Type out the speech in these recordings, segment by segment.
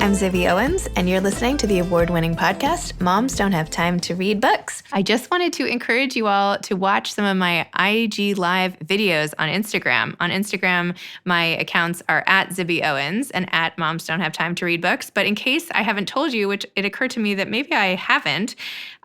I'm Zibby Owens, and you're listening to the award-winning podcast, Moms Don't Have Time to Read Books. I just wanted to encourage you all to watch some of my IG Live videos on Instagram. On Instagram, my accounts are at Zibby Owens and at Moms Don't Have Time to Read Books. But in case I haven't told you, which it occurred to me that maybe I haven't,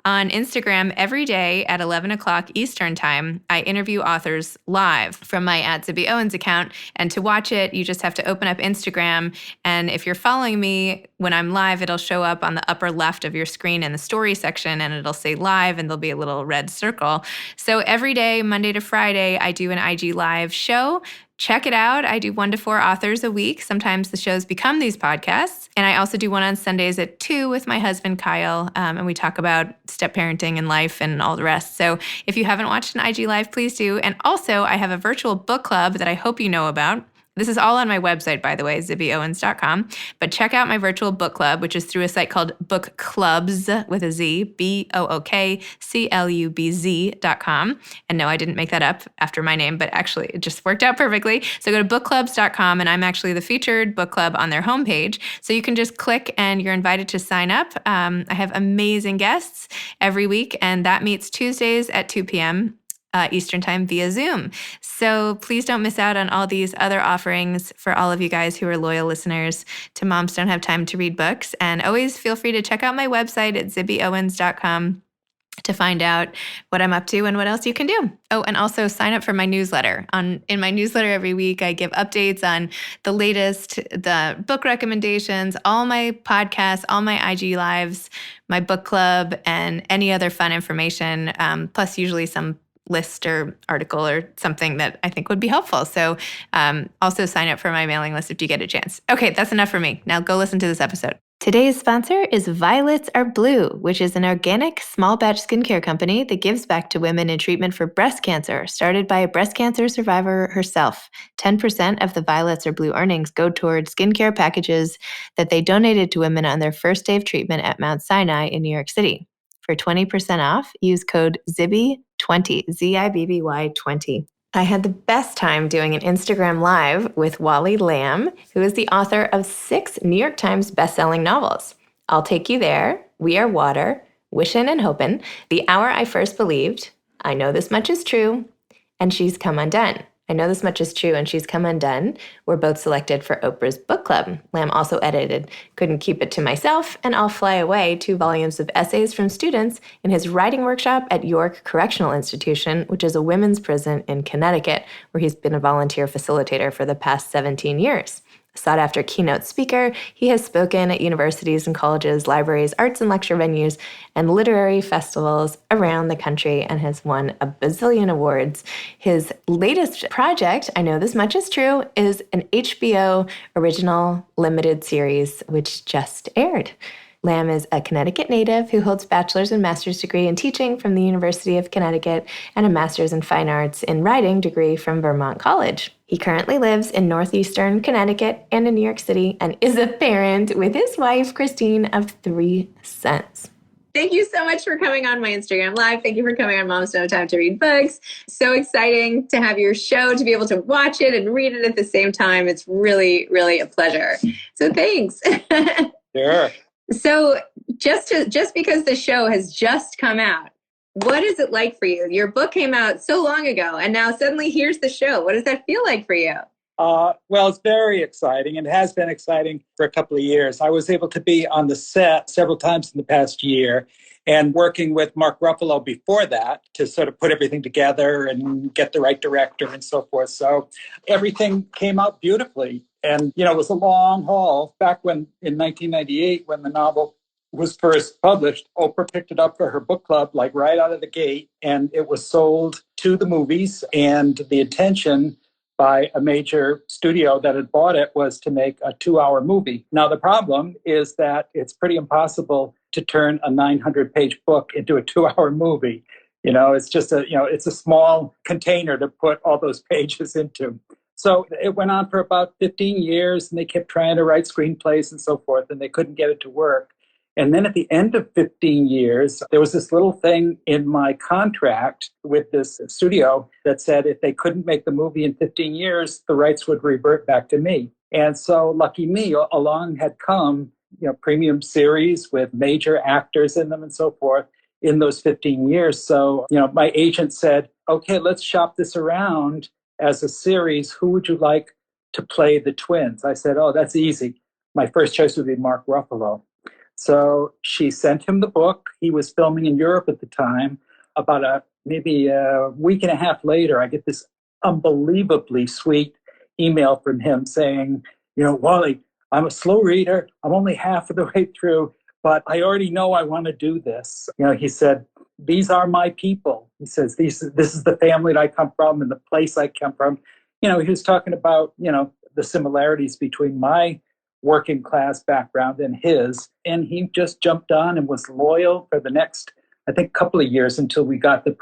on Instagram, every day at 11 o'clock Eastern Time, I interview authors live from my at Zibby Owens account. And to watch it, you just have to open up Instagram. And if you're following me when I'm live, it'll show up on the upper left of your screen in the story section, and it'll say live, and there'll be a little red circle. So every day, Monday to Friday, I do an IG Live show. Check it out. I do 1 to 4 authors a week. Sometimes the shows become these podcasts. And I also do one on Sundays at 2 with my husband, Kyle. And we talk about step parenting and life and all the rest. So if you haven't watched an IG Live, please do. And also, I have a virtual book club that I hope you know about. This is all on my website, by the way, zibbyowens.com. But check out my virtual book club, which is through a site called Book Clubs with a Z, BOOKCLUBZ.com. And no, I didn't make that up after my name, but actually it just worked out perfectly. So go to bookclubs.com, and I'm actually the featured book club on their homepage. So you can just click and you're invited to sign up. I have amazing guests every week, and that meets Tuesdays at 2 p.m. Eastern Time via Zoom. So please don't miss out on all these other offerings for all of you guys who are loyal listeners to Moms Don't Have Time to Read Books. And always feel free to check out my website at zibbyowens.com to find out what I'm up to and what else you can do. Oh, and also sign up for my newsletter. In my newsletter every week, I give updates on the latest, the book recommendations, all my podcasts, all my IG Lives, my book club, and any other fun information, plus usually some list or article or something that I think would be helpful. So also sign up for my mailing list if you get a chance. Okay, that's enough for me. Now go listen to this episode. Today's sponsor is Violets Are Blue, which is an organic small batch skincare company that gives back to women in treatment for breast cancer, started by a breast cancer survivor herself. 10% of the Violets Are Blue earnings go toward skincare packages that they donated to women on their first day of treatment at Mount Sinai in New York City. For 20% off, use code ZIBBY20, ZIBBY 20. I had the best time doing an Instagram Live with Wally Lamb, who is the author of 6 New York Times bestselling novels. I'll Take You There, We Are Water, Wishin' and Hopin', The Hour I First Believed, I Know This Much Is True, and She's Come Undone. I Know This Much Is True and She's Come Undone were both selected for Oprah's book club. Lamb also edited Couldn't Keep It to Myself and I'll Fly Away, 2 volumes of essays from students in his writing workshop at York Correctional Institution, which is a women's prison in Connecticut, where he's been a volunteer facilitator for the past 17 years. Sought-after keynote speaker, he has spoken at universities and colleges, libraries, arts and lecture venues, and literary festivals around the country and has won a bazillion awards. His latest project, I Know This Much Is True, is an HBO original limited series, which just aired. Lamb is a Connecticut native who holds bachelor's and master's degree in teaching from the University of Connecticut and a master's in fine arts in writing degree from Vermont College. He currently lives in northeastern Connecticut and in New York City and is a parent with his wife, Christine, of 3 sons. Thank you so much for coming on my Instagram Live. Thank you for coming on Moms Don't Have Time to Read Books. So exciting to have your show, to be able to watch it and read it at the same time. It's really, really a pleasure. So thanks. Sure. So just because the show has just come out, what is it like for you? Your book came out so long ago, and now suddenly here's the show. What does that feel like for you? Well, it's very exciting, and it has been exciting for a couple of years. I was able to be on the set several times in the past year and working with Mark Ruffalo before that to sort of put everything together and get the right director and so forth. So everything came out beautifully. And, it was a long haul. Back when, in 1998, when the novel was first published, Oprah picked it up for her book club, like right out of the gate, and it was sold to the movies. And the intention by a major studio that had bought it was to make a 2-hour movie. Now, the problem is that it's pretty impossible to turn a 900-page book into a 2-hour movie. It's just it's a small container to put all those pages into. So it went on for about 15 years, and they kept trying to write screenplays and so forth, and they couldn't get it to work. And then at the end of 15 years, there was this little thing in my contract with this studio that said if they couldn't make the movie in 15 years, the rights would revert back to me. And so lucky me, along had come, premium series with major actors in them and so forth in those 15 years. So, my agent said, okay, let's shop this around as a series. Who would you like to play the twins? I said, oh, that's easy. My first choice would be Mark Ruffalo. So she sent him the book. He was filming in Europe at the time. About maybe a week and a half later, I get this unbelievably sweet email from him saying, Wally, I'm a slow reader. I'm only half of the way through, but I already know I want to do this. He said, these are my people. He says, this is the family that I come from and the place I come from. He was talking about, the similarities between my working class background and his. And he just jumped on and was loyal for the next, I think, couple of years until we got the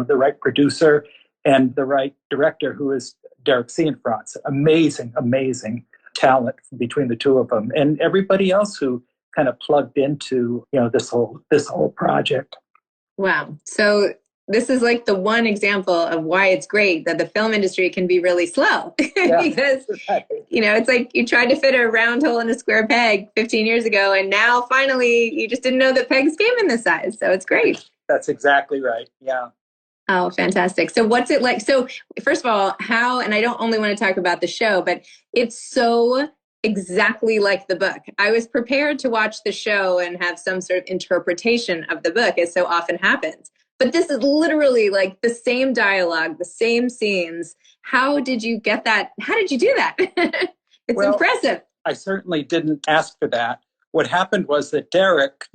right producer and the right director, who is Derek Cianfrance. Amazing, amazing talent between the two of them, and everybody else who kind of plugged into this whole project. Wow. So this is like the one example of why it's great that the film industry can be really slow. Yeah, because exactly. it's like you tried to fit a round hole in a square peg 15 years ago, and now finally you just didn't know that pegs came in this size. So it's great. That's exactly right. Yeah. Oh, fantastic. So what's it like? So first of all, how, and I don't only want to talk about the show, but it's so exactly like the book. I was prepared to watch the show and have some sort of interpretation of the book, as so often happens. But this is literally like the same dialogue, the same scenes. How did you get that? How did you do that? It's impressive. I certainly didn't ask for that. What happened was that Derek,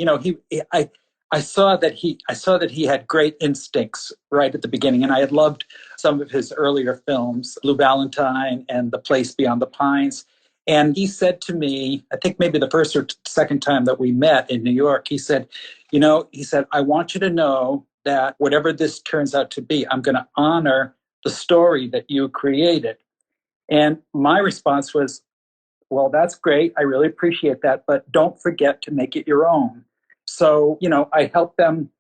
I saw that he had great instincts right at the beginning, and I had loved some of his earlier films, Blue Valentine and The Place Beyond the Pines. And he said to me, I think maybe the first or second time that we met in New York, he said, I want you to know that whatever this turns out to be, I'm going to honor the story that you created. And my response was, well, that's great. I really appreciate that. But don't forget to make it your own. So, I helped them,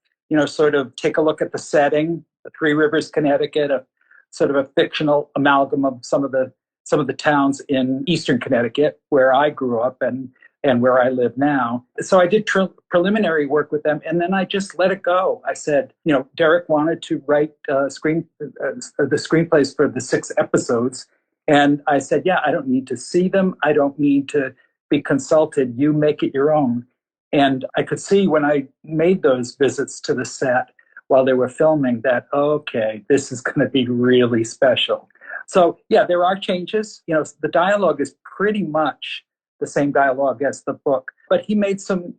sort of take a look at the setting, the Three Rivers, Connecticut, a sort of a fictional amalgam of some of the towns in Eastern Connecticut, where I grew up and where I live now. So I did preliminary work with them, and then I just let it go. I said, Derek wanted to write the screenplays for the 6 episodes. And I said, yeah, I don't need to see them. I don't need to be consulted. You make it your own. And I could see when I made those visits to the set while they were filming that, okay, this is going to be really special. So, yeah, there are changes. The dialogue is pretty much the same dialogue as the book. But he made some,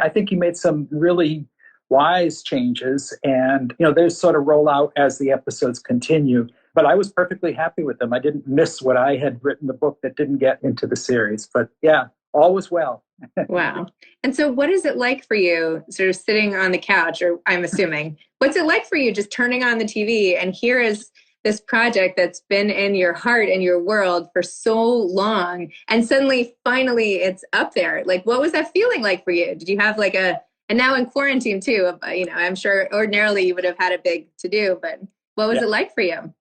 I think he made some really wise changes. And, they sort of roll out as the episodes continue. But I was perfectly happy with them. I didn't miss what I had written the book that didn't get into the series. But yeah, all was well. Wow. And so what is it like for you sort of sitting on the couch, or I'm assuming, what's it like for you just turning on the TV and here is this project that's been in your heart and your world for so long, and suddenly, finally, it's up there? Like, what was that feeling like for you? Did you have like and now in quarantine too, I'm sure ordinarily you would have had a big to do, but what was it like for you?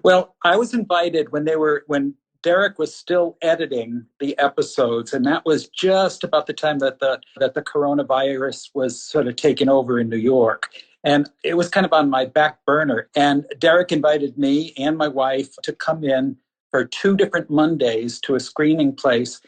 Well, I was invited when Derek was still editing the episodes, and that was just about the time that the coronavirus was sort of taking over in New York. And it was kind of on my back burner. And Derek invited me and my wife to come in for 2 different Mondays to a screening place,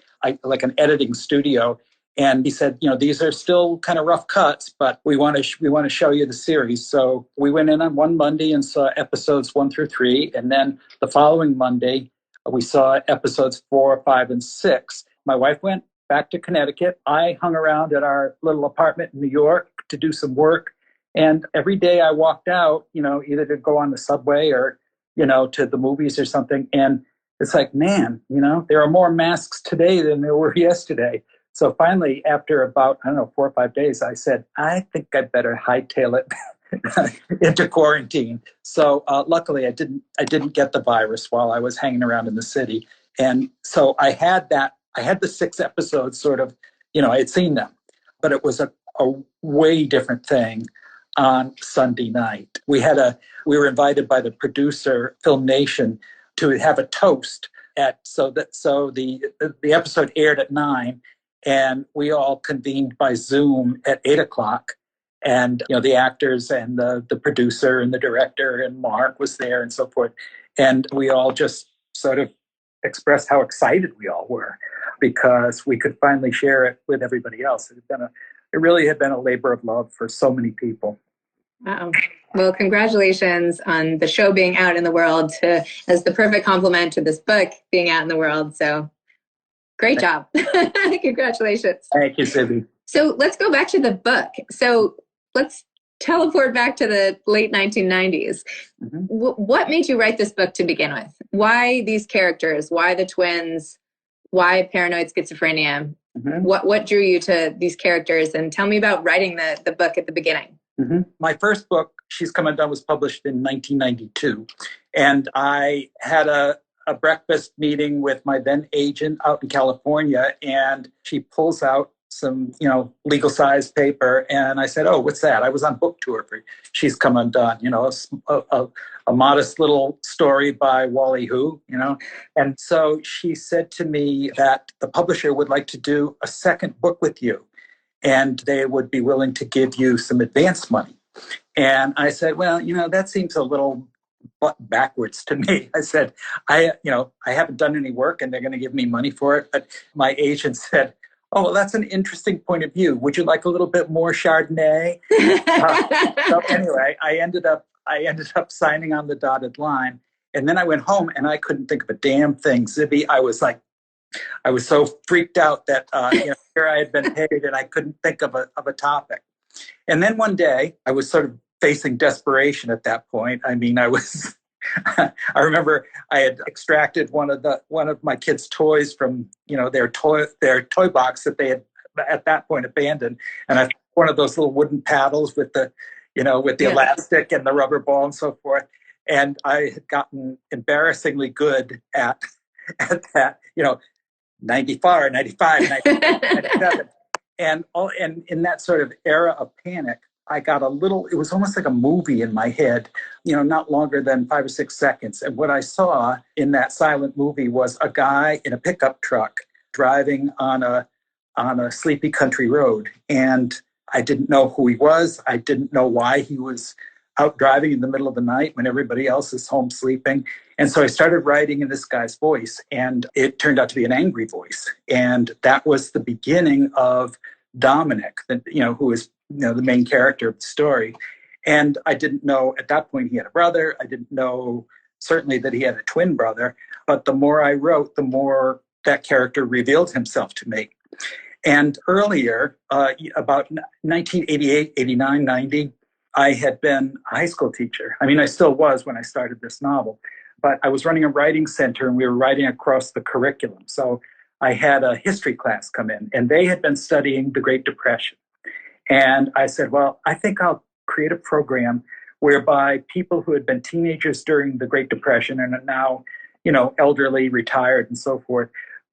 like an editing studio. And he said, these are still kind of rough cuts, but we want to show you the series. So we went in on one Monday and saw episodes 1 through 3. And then the following Monday, we saw episodes 4, 5, and 6. My wife went back to Connecticut. I hung around at our little apartment in New York to do some work. And every day I walked out, either to go on the subway or, to the movies or something. And it's like, man, there are more masks today than there were yesterday. So finally, after about, 4 or 5 days, I said, I think I better hightail it into quarantine. So luckily, I didn't get the virus while I was hanging around in the city. And so I had the 6 episodes sort of, I had seen them, but it was a way different thing on Sunday night. We were invited by the producer, Film Nation, to have a toast so the episode aired at 9. And we all convened by Zoom at 8 o'clock. And, the actors and the producer and the director and Mark was there and so forth. And we all just sort of expressed how excited we all were because we could finally share it with everybody else. It really had been a labor of love for so many people. Wow. Well, congratulations on the show being out in the world as the perfect complement to this book being out in the world. So great job. Congratulations. Thank you, Sibby. So let's go back to the book. So let's teleport back to the late 1990s. Mm-hmm. What made you write this book to begin with? Why these characters? Why the twins? Why paranoid schizophrenia? Mm-hmm. What drew you to these characters? And tell me about writing the book at the beginning. Mm-hmm. My first book, She's Come Undone, was published in 1992. And I had a breakfast meeting with my then agent out in California, and she pulls out some, legal size paper. And I said, "Oh, what's that?" I was on book tour for She's Come Undone, a modest little story by Wally who. And so she said to me that the publisher would like to do a second book with you, and they would be willing to give you some advance money. And I said, well, that seems a little backwards to me. I said, I haven't done any work and they're going to give me money for it. But my agent said, "Oh, well, that's an interesting point of view. Would you like a little bit more Chardonnay?" So anyway, I ended up signing on the dotted line. And then I went home and I couldn't think of a damn thing. Zibby, I was so freaked out that here I had been paid and I couldn't think of a topic. And then one day I was sort of facing desperation at that point. I mean, I remember I had extracted one of my kids' toys from, their toy box that they had at that point abandoned. And I one of those little wooden paddles with the elastic and the rubber ball and so forth. And I had gotten embarrassingly good at that, 94, 95, 97. And in that sort of era of panic, I got it was almost like a movie in my head, not longer than 5 or 6 seconds. And what I saw in that silent movie was a guy in a pickup truck driving on a sleepy country road. And I didn't know who he was. I didn't know why he was out driving in the middle of the night when everybody else is home sleeping. And so I started writing in this guy's voice, and it turned out to be an angry voice. And that was the beginning of Dominic, who is the main character of the story. And I didn't know at that point he had a brother. I didn't know certainly that he had a twin brother. But the more I wrote, the more that character revealed himself to me. And earlier, about 1988, 89, 90, I had been a high school teacher. I mean, I still was when I started this novel, but I was running a writing center and we were writing across the curriculum. So I had a history class come in and they had been studying the Great Depression. And I said, well, I think I'll create a program whereby people who had been teenagers during the Great Depression and are now, elderly, retired and so forth,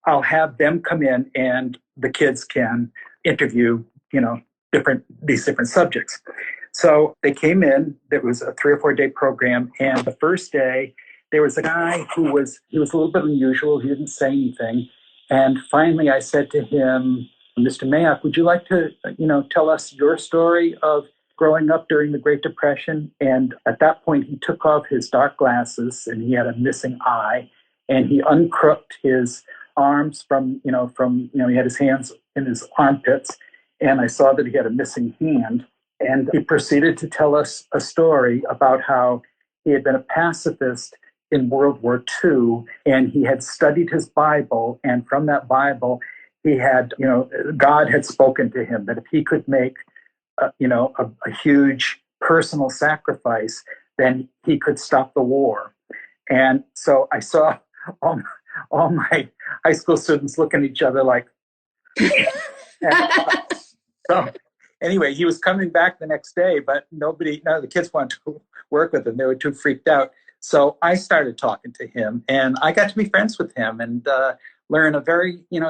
I'll have them come in and the kids can interview, these different subjects. So they came in, there was a 3 or 4 day program. And the first day there was a guy he was a little bit unusual. He didn't say anything. And finally I said to him, "Mr. Mayock, would you like to, tell us your story of growing up during the Great Depression?" And at that point he took off his dark glasses and he had a missing eye and he uncrooked his arms from he had his hands in his armpits. And I saw that he had a missing hand. And he proceeded to tell us a story about how he had been a pacifist in World War II, and he had studied his Bible, and from that Bible, he had, God had spoken to him that if he could make, a huge personal sacrifice, then he could stop the war. And so I saw all my high school students look at each other like, so anyway, he was coming back the next day, but none of the kids wanted to work with him. They were too freaked out. So I started talking to him and I got to be friends with him and learn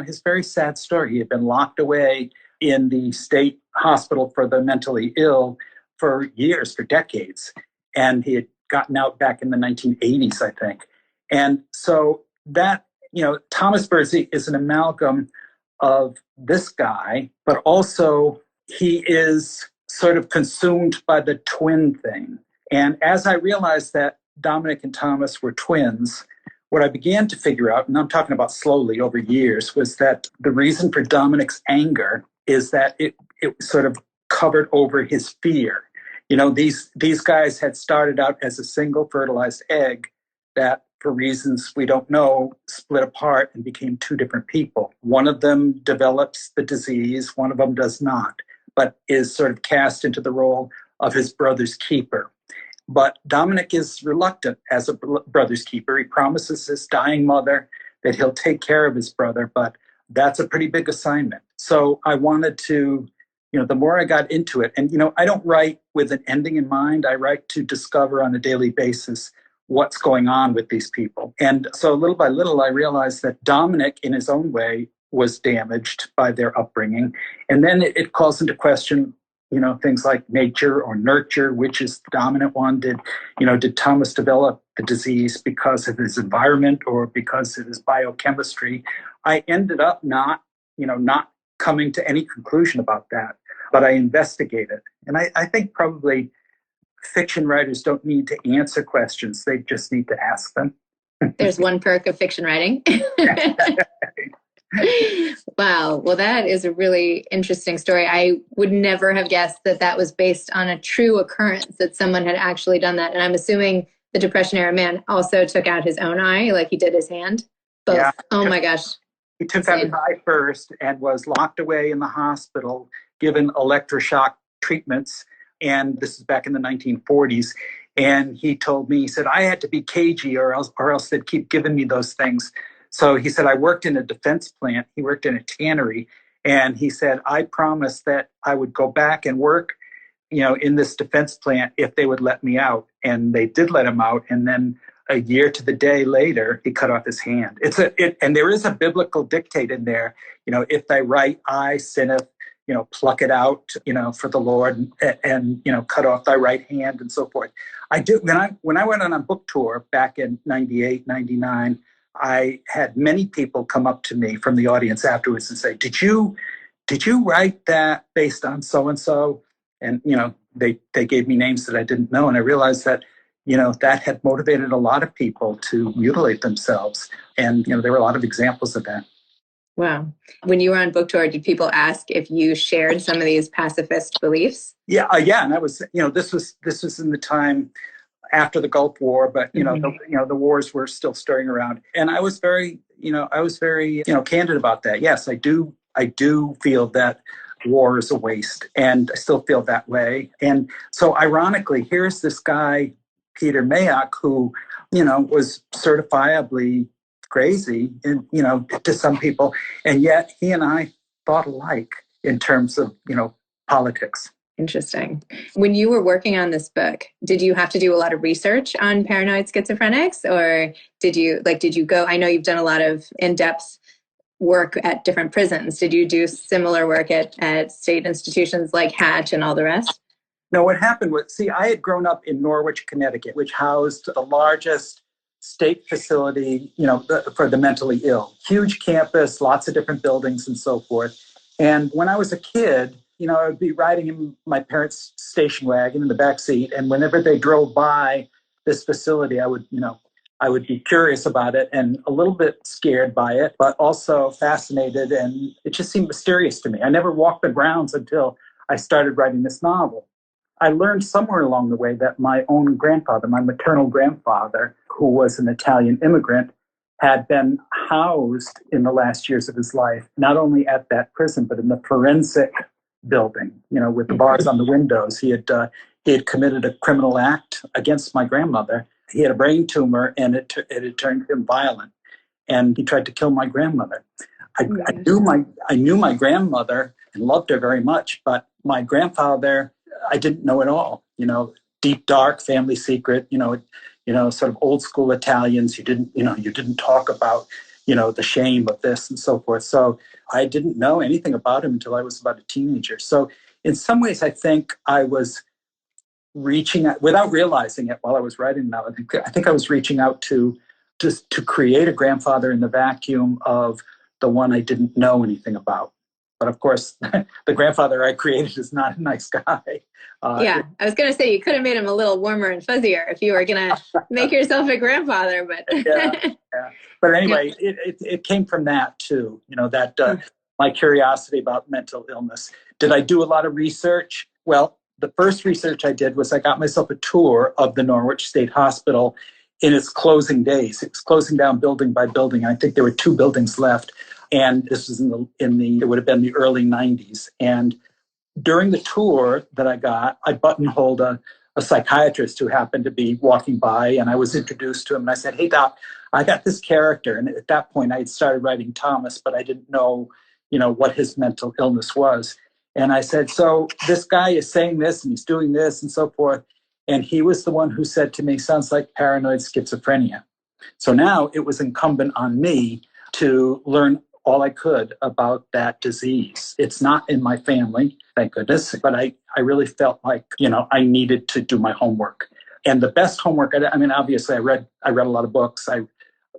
his very sad story. He had been locked away in the state hospital for the mentally ill for years, for decades. And he had gotten out back in the 1980s, I think. And so that, Thomas Bursey is an amalgam of this guy, but also he is sort of consumed by the twin thing. And as I realized that Dominic and Thomas were twins, what I began to figure out, and I'm talking about slowly over years, was that the reason for Dominic's anger is that it sort of covered over his fear. These guys had started out as a single fertilized egg that, for reasons we don't know, split apart and became two different people. One of them develops the disease, one of them does not, but is sort of cast into the role of his brother's keeper. But Dominic is reluctant as a brother's keeper. He promises his dying mother that he'll take care of his brother, but that's a pretty big assignment. So I wanted to, the more I got into it, and, I don't write with an ending in mind. I write to discover on a daily basis what's going on with these people. And so little by little, I realized that Dominic, in his own way, was damaged by their upbringing. And then it calls into question, things like nature or nurture, which is the dominant one. Did Thomas develop the disease because of his environment or because of his biochemistry? I ended up not coming to any conclusion about that, but I investigated. And I think probably fiction writers don't need to answer questions. They just need to ask them. There's one perk of fiction writing. Wow. Well, that is a really interesting story. I would never have guessed that was based on a true occurrence, that someone had actually done that. And I'm assuming the Depression era man also took out his own eye, like he did his hand. Both. Yeah. Oh my gosh. He took out his eye first and was locked away in the hospital, given electroshock treatments. And this is back in the 1940s. And he told me, he said, I had to be cagey or else they'd keep giving me those things. So he said, I worked in a defense plant. He worked in a tannery. And he said, I promised that I would go back and work, in this defense plant if they would let me out. And they did let him out. And then a year to the day later, he cut off his hand. And there is a biblical dictate in there, if thy right eye sinneth, pluck it out, for the Lord and cut off thy right hand and so forth. I do. When I went on a book tour back in 98, 99, I had many people come up to me from the audience afterwards and say, did you write that based on so-and-so? And, they gave me names that I didn't know. And I realized that, that had motivated a lot of people to mutilate themselves. And, there were a lot of examples of that. Wow. When you were on book tour, did people ask if you shared some of these pacifist beliefs? Yeah. And that was, this was in the time after the Gulf War, but the wars were still stirring around, and I was very candid about that. Yes, I do feel that war is a waste, and I still feel that way. And so, ironically, here's this guy, Peter Mayock, who was certifiably crazy, and to some people, and yet he and I thought alike in terms of politics. Interesting. When you were working on this book, did you have to do a lot of research on paranoid schizophrenics, or did you go, I know you've done a lot of in-depth work at different prisons. Did you do similar work at state institutions like Hatch and all the rest? No, what happened was, I had grown up in Norwich, Connecticut, which housed the largest state facility, for the mentally ill. Huge campus, lots of different buildings and so forth. And when I was a kid, I would be riding in my parents' station wagon in the back seat, and whenever they drove by this facility, I would be curious about it and a little bit scared by it, but also fascinated, and it just seemed mysterious to me. I never walked the grounds until I started writing this novel. I learned somewhere along the way that my own grandfather, my maternal grandfather, who was an Italian immigrant, had been housed in the last years of his life, not only at that prison, but in the forensic building, with the bars on the windows. He had committed a criminal act against my grandmother. He had a brain tumor, and it had turned him violent, and he tried to kill my grandmother. I knew my grandmother and loved her very much, but my grandfather, I didn't know at all. Deep, dark family secret. Sort of old school Italians. You didn't talk about the shame of this and so forth. So I didn't know anything about him until I was about a teenager. So in some ways, I think I was reaching out, without realizing it while I was writing that. I think I was reaching out to create a grandfather in the vacuum of the one I didn't know anything about. But of course, the grandfather I created is not a nice guy. Yeah, I was going to say you could have made him a little warmer and fuzzier if you were going to make yourself a grandfather, but yeah. But anyway, it came from that too. That my curiosity about mental illness. Did I do a lot of research? Well, the first research I did was I got myself a tour of the Norwich State Hospital in its closing days. It was closing down building by building. I think there were 2 buildings left, and this was it would have been the early 90s. And during the tour that I got, I buttonholed a psychiatrist who happened to be walking by, and I was introduced to him. And I said, "Hey, Doc, I got this character." And at that point, I had started writing Thomas, but I didn't know, what his mental illness was. And I said, "So this guy is saying this, and he's doing this, and so forth." And he was the one who said to me, "Sounds like paranoid schizophrenia." So now it was incumbent on me to learn all I could about that disease. It's not in my family, thank goodness, but I really felt like, I needed to do my homework. And the best homework, obviously I read a lot of books, I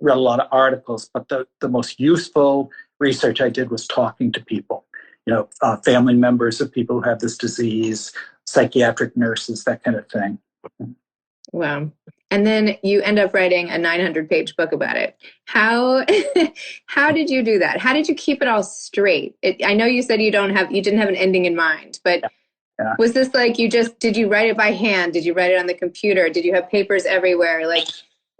read a lot of articles, but the most useful research I did was talking to people, family members of people who have this disease, psychiatric nurses, that kind of thing. Wow. And then you end up writing a 900-page book about it. How did you do that? How did you keep it all straight? I know you said you didn't have an ending in mind, but was this like did you write it by hand? Did you write it on the computer? Did you have papers everywhere? Like,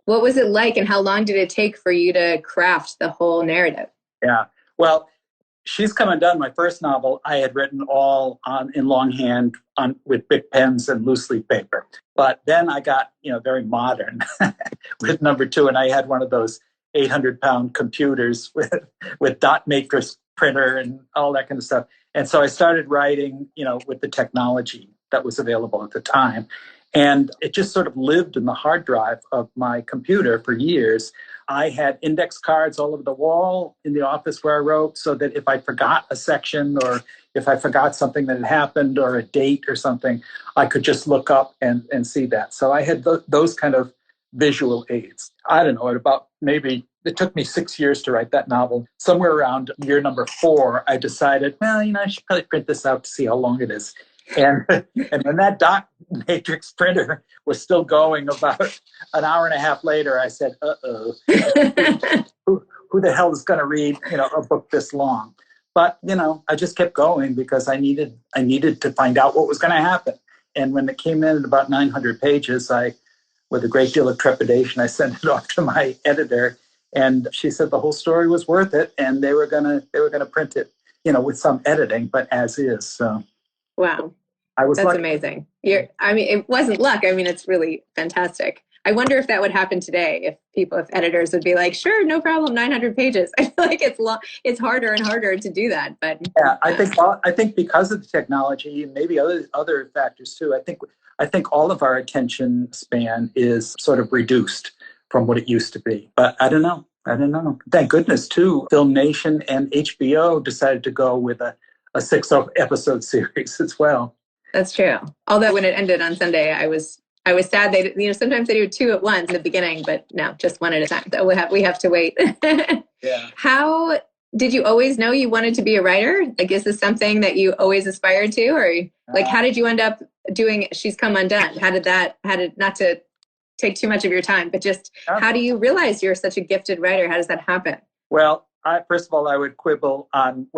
what was it like, and how long did it take for you to craft the whole narrative? Yeah. Well, She's Come Undone, my first novel, I had written all in longhand with big pens and loose leaf paper. But then I got, very modern with number 2, and I had one of those 800-pound computers with dot matrix printer and all that kind of stuff. And so I started writing, with the technology that was available at the time. And it just sort of lived in the hard drive of my computer for years. I had index cards all over the wall in the office where I wrote, so that if I forgot a section or if I forgot something that had happened or a date or something, I could just look up and see that. So I had those kind of visual aids. I don't know, it took me 6 years to write that novel. Somewhere around year number 4, I decided, I should probably print this out to see how long it is. And when that dot matrix printer was still going about an hour and a half later, I said, who the hell is going to read, a book this long? But, I just kept going because I needed to find out what was going to happen. And when it came in at about 900 pages, with a great deal of trepidation, I sent it off to my editor, and she said the whole story was worth it, and they were gonna print it, with some editing, but as is. So. Wow. That's lucky. Amazing. It wasn't luck. It's really fantastic. I wonder if that would happen today, if editors would be like, sure, no problem, 900 pages. I feel like it's harder and harder to do that. But yeah, I think because of the technology and maybe other factors too, I think all of our attention span is sort of reduced from what it used to be. But I don't know. Thank goodness too, Film Nation and HBO decided to go with a 6-episode series as well. That's true. Although when it ended on Sunday, I was sad. They, sometimes they do 2 at once in the beginning, but no, just 1 at a time. So we have to wait. Yeah. How did you always know you wanted to be a writer? Like, is this something that you always aspired to, or like, how did you end up doing She's Come Undone? How did not to take too much of your time, but just how do you realize you're such a gifted writer? How does that happen? Well, first of all, I would quibble on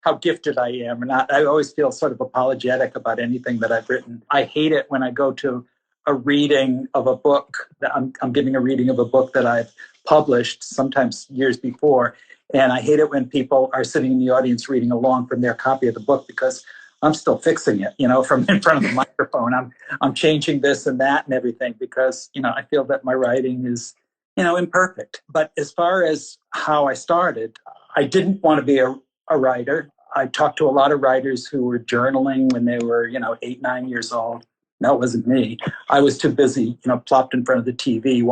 how gifted I am. And I always feel sort of apologetic about anything that I've written. I hate it when I go to a reading of a book. I'm giving a reading of a book that I've published sometimes years before. And I hate it when people are sitting in the audience reading along from their copy of the book, because I'm still fixing it, from in front of the microphone. I'm changing this and that and everything because, I feel that my writing is, imperfect. But as far as how I started, I didn't want to be a writer. I talked to a lot of writers who were journaling when they were, 8, 9 years old. That wasn't me. I was too busy, plopped in front of the TV,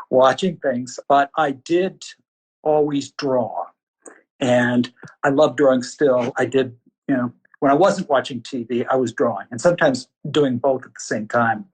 watching things. But I did always draw. And I love drawing still. I did, when I wasn't watching TV, I was drawing, and sometimes doing both at the same time.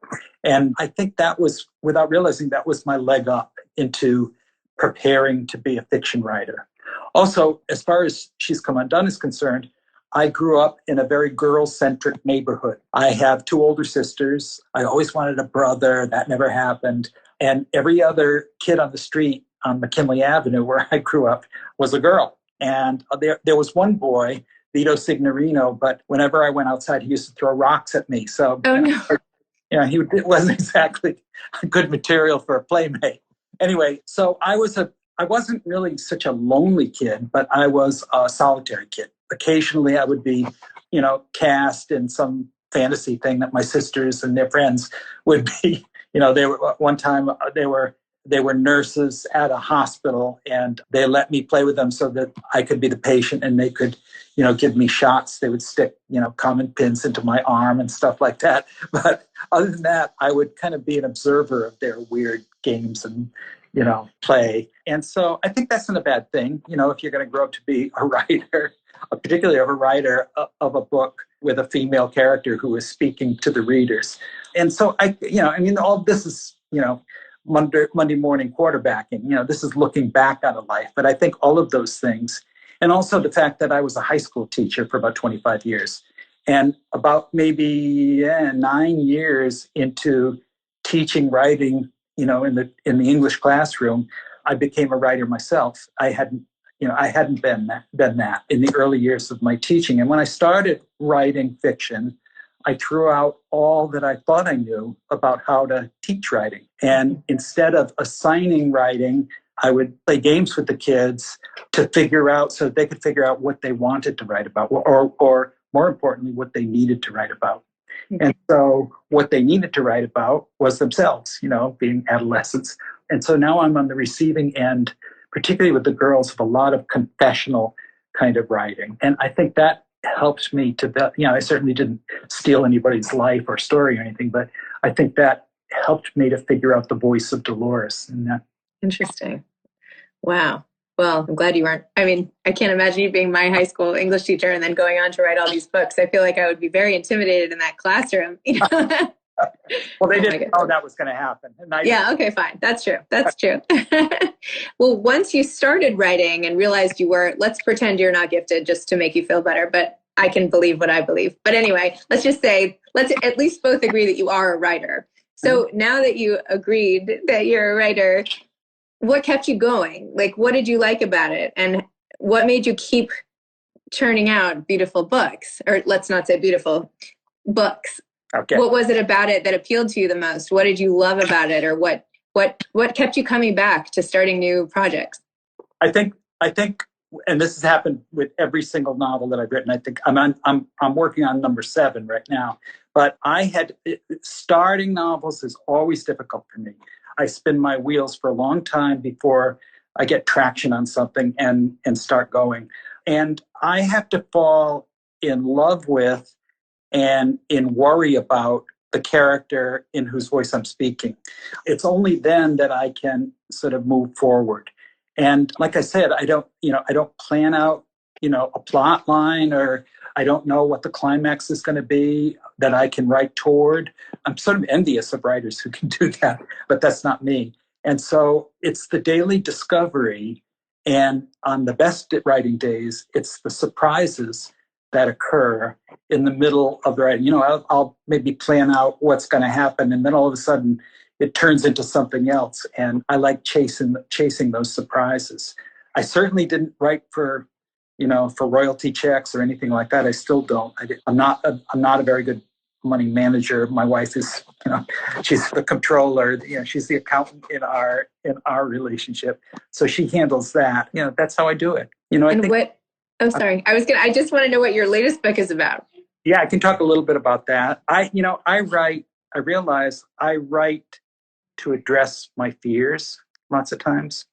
And I think that was, without realizing, that was my leg up into preparing to be a fiction writer. Also, as far as She's Come Undone is concerned, I grew up in a very girl-centric neighborhood. I have two older sisters. I always wanted a brother. That never happened. And every other kid on the street on McKinley Avenue, where I grew up, was a girl. And there was one boy, Vito Signorino, but whenever I went outside, he used to throw rocks at me. So, Oh, no. it wasn't exactly a good material for a playmate. Anyway, so I wasn't really such a lonely kid, but I was a solitary kid. Occasionally I would be, cast in some fantasy thing that my sisters and their friends would be, they were one time they were nurses at a hospital, and they let me play with them so that I could be the patient and they could, give me shots. They would stick, common pins into my arm and stuff like that. But other than that, I would kind of be an observer of their weird games and, play. And so I think that's not a bad thing, if you're going to grow up to be a writer, particularly of a writer of a book with a female character who is speaking to the readers. And so all this is, Monday morning quarterbacking, this is looking back on a life. But I think all of those things, and also the fact that I was a high school teacher for about 25 years, and about maybe 9 years into teaching writing, in the English classroom, I became a writer myself. I hadn't been that in the early years of my teaching. And when I started writing fiction, I threw out all that I thought I knew about how to teach writing. And instead of assigning writing, I would play games with the kids to figure out, so they could figure out what they wanted to write about, or more importantly, what they needed to write about. And so what they needed to write about was themselves, being adolescents. And so now I'm on the receiving end, particularly with the girls, of a lot of confessional kind of writing. And I think that helps me to, I certainly didn't steal anybody's life or story or anything, but I think that helped me to figure out the voice of Dolores. And that. Interesting. Wow. Well, I'm glad you weren't. I mean, I can't imagine you being my high school English teacher and then going on to write all these books. I feel like I would be very intimidated in that classroom. Well, they didn't know that was going to happen. Yeah, okay, fine. That's true. Well, once you started writing and realized you were, let's pretend you're not gifted just to make you feel better, but I can believe what I believe. But anyway, let's at least both agree that you are a writer. So now that you agreed that you're a writer, what kept you going? Like, what did you like about it? And what made you keep churning out beautiful books? Or let's not say beautiful, books. Okay. What was it about it that appealed to you the most? What did you love about it? Or what kept you coming back to starting new projects? I think, and this has happened with every single novel that I've written. I think I'm working on number 7 right now. But starting novels is always difficult for me. I spin my wheels for a long time before I get traction on something and start going. And I have to fall in love with and in worry about the character in whose voice I'm speaking. It's only then that I can sort of move forward. And like I said, I don't plan out, a plot line, or I don't know what the climax is going to be that I can write toward. I'm sort of envious of writers who can do that, but that's not me. And so it's the daily discovery. And on the best writing days, it's the surprises that occur in the middle of the writing. I'll maybe plan out what's going to happen, and then all of a sudden it turns into something else. And I like chasing those surprises. I certainly didn't write for royalty checks or anything like that. I still don't. I'm not a very good money manager. My wife is, she's the controller. She's the accountant in our relationship. So she handles that. That's how I do it. Oh, sorry. I just want to know what your latest book is about. Yeah, I can talk a little bit about that. I realize I write to address my fears lots of times.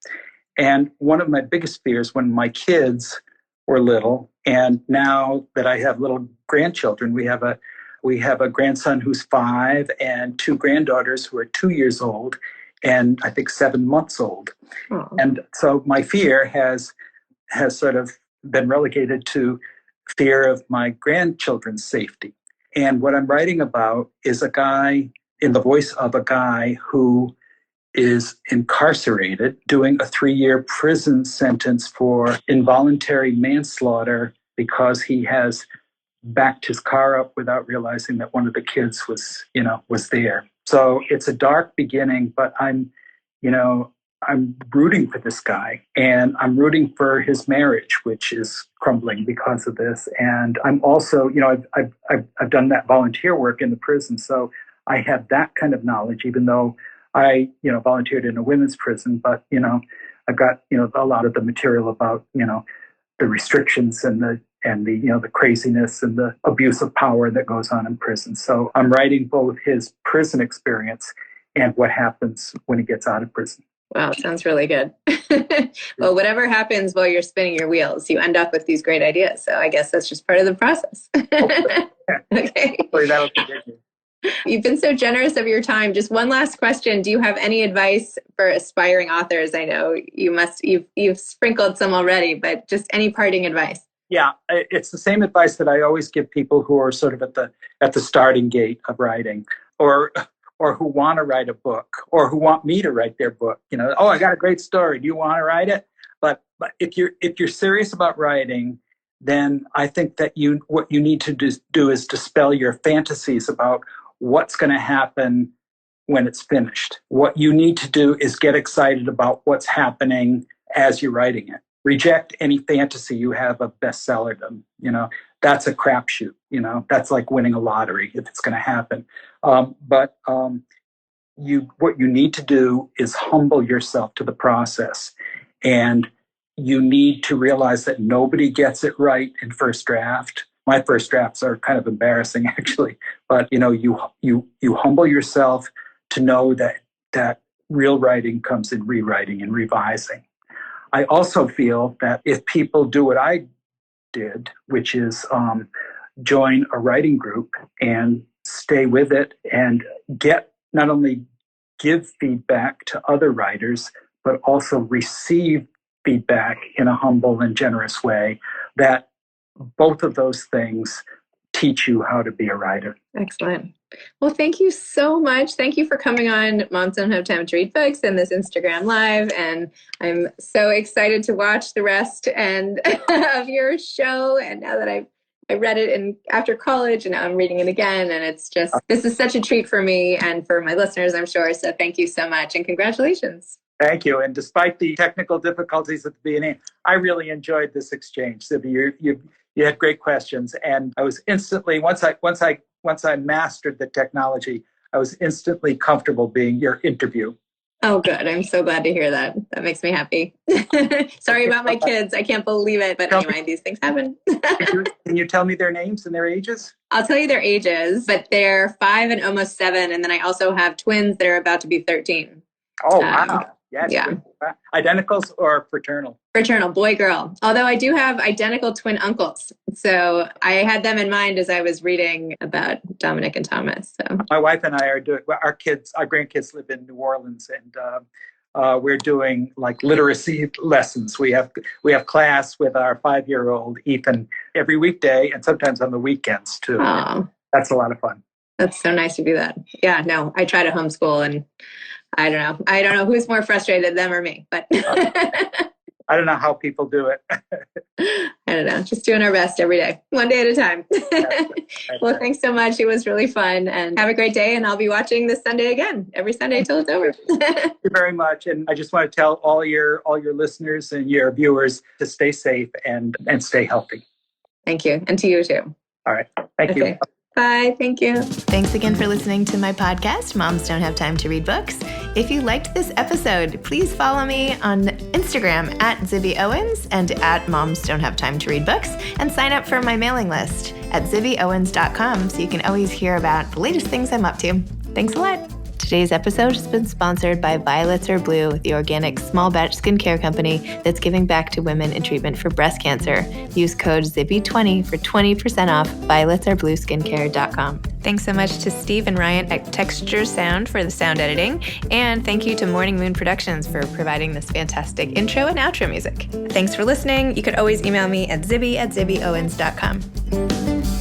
And one of my biggest fears when my kids were little, and now that I have little grandchildren, we have a grandson who's 5 and 2 granddaughters who are 2 years old and I think 7 months old. Oh. And so my fear has sort of been relegated to fear of my grandchildren's safety. And what I'm writing about is a guy, in the voice of a guy who is incarcerated, doing a 3-year prison sentence for involuntary manslaughter because he has backed his car up without realizing that one of the kids was there. So it's a dark beginning, but I'm rooting for this guy, and I'm rooting for his marriage, which is crumbling because of this. And I'm also, I've done that volunteer work in the prison, so I have that kind of knowledge, even though I, volunteered in a women's prison. But I've got a lot of the material about the restrictions and the craziness and the abuse of power that goes on in prison. So I'm writing both his prison experience and what happens when he gets out of prison. Wow, sounds really good. Well, whatever happens while you're spinning your wheels, you end up with these great ideas. So I guess that's just part of the process. Okay. Hopefully that'll continue. You've been so generous of your time. Just one last question. Do you have any advice for aspiring authors? I know you've sprinkled some already, but just any parting advice? Yeah, it's the same advice that I always give people who are sort of at the starting gate of writing, or who want to write a book, or who want me to write their book. I got a great story. Do you want to write it? But if you're serious about writing, then I think that what you need to do is dispel your fantasies about what's going to happen when it's finished. What you need to do is get excited about what's happening as you're writing it. Reject any fantasy you have of bestsellerdom. That's a crapshoot. That's like winning a lottery if it's going to happen. But what you need to do is humble yourself to the process, and you need to realize that nobody gets it right in first draft. My first drafts are kind of embarrassing, actually. But you humble yourself to know that real writing comes in rewriting and revising. I also feel that if people do what I did, which is join a writing group and stay with it and not only give feedback to other writers, but also receive feedback in a humble and generous way, that both of those things teach you how to be a writer. Excellent. Well, thank you so much. Thank you for coming on Moms Don't Have Time to Read Books and this Instagram Live. And I'm so excited to watch the rest of your show. And now that I read it after college, and now I'm reading it again. And this is such a treat for me and for my listeners, I'm sure. So thank you so much, and congratulations. Thank you. And despite the technical difficulties at the beginning, I really enjoyed this exchange. Zibby, you had great questions, and I was instantly, once I mastered the technology, I was instantly comfortable being your interview. Oh, good. I'm so glad to hear that. That makes me happy. Sorry about my kids. I can't believe it. But anyway, these things happen. Can you tell me their names and their ages? I'll tell you their ages, but they're 5 and almost 7. And then I also have twins that are about to be 13. Oh, wow. Yes. Yeah. Identicals or fraternal? Fraternal, boy, girl. Although I do have identical twin uncles. So I had them in mind as I was reading about Dominic and Thomas. So my wife and I are doing, our grandkids live in New Orleans, and we're doing like literacy lessons. We have class with our 5-year-old Ethan every weekday, and sometimes on the weekends too. Aww. That's a lot of fun. That's so nice to do that. Yeah, no, I try to homeschool, and I don't know. I don't know who's more frustrated, them or me, but I don't know how people do it. I don't know. Just doing our best every day, one day at a time. Well, thanks so much. It was really fun, and have a great day. And I'll be watching this Sunday again, every Sunday till it's over. Thank you very much. And I just want to tell all your listeners and your viewers to stay safe and stay healthy. Thank you. And to you too. All right. Thank you. Bye. Thank you. Thanks again for listening to my podcast, Moms Don't Have Time to Read Books. If you liked this episode, please follow me on Instagram at Zibby Owens and at Moms Don't Have Time to Read Books, and sign up for my mailing list at zibbyowens.com so you can always hear about the latest things I'm up to. Thanks a lot. Today's episode has been sponsored by Violets Are Blue, the organic small batch skincare company that's giving back to women in treatment for breast cancer. Use code ZIBBY20 for 20% off violetsarblueskincare.com. Thanks so much to Steve and Ryan at Texture Sound for the sound editing. And thank you to Morning Moon Productions for providing this fantastic intro and outro music. Thanks for listening. You could always email me at zibby@zibbyowens.com.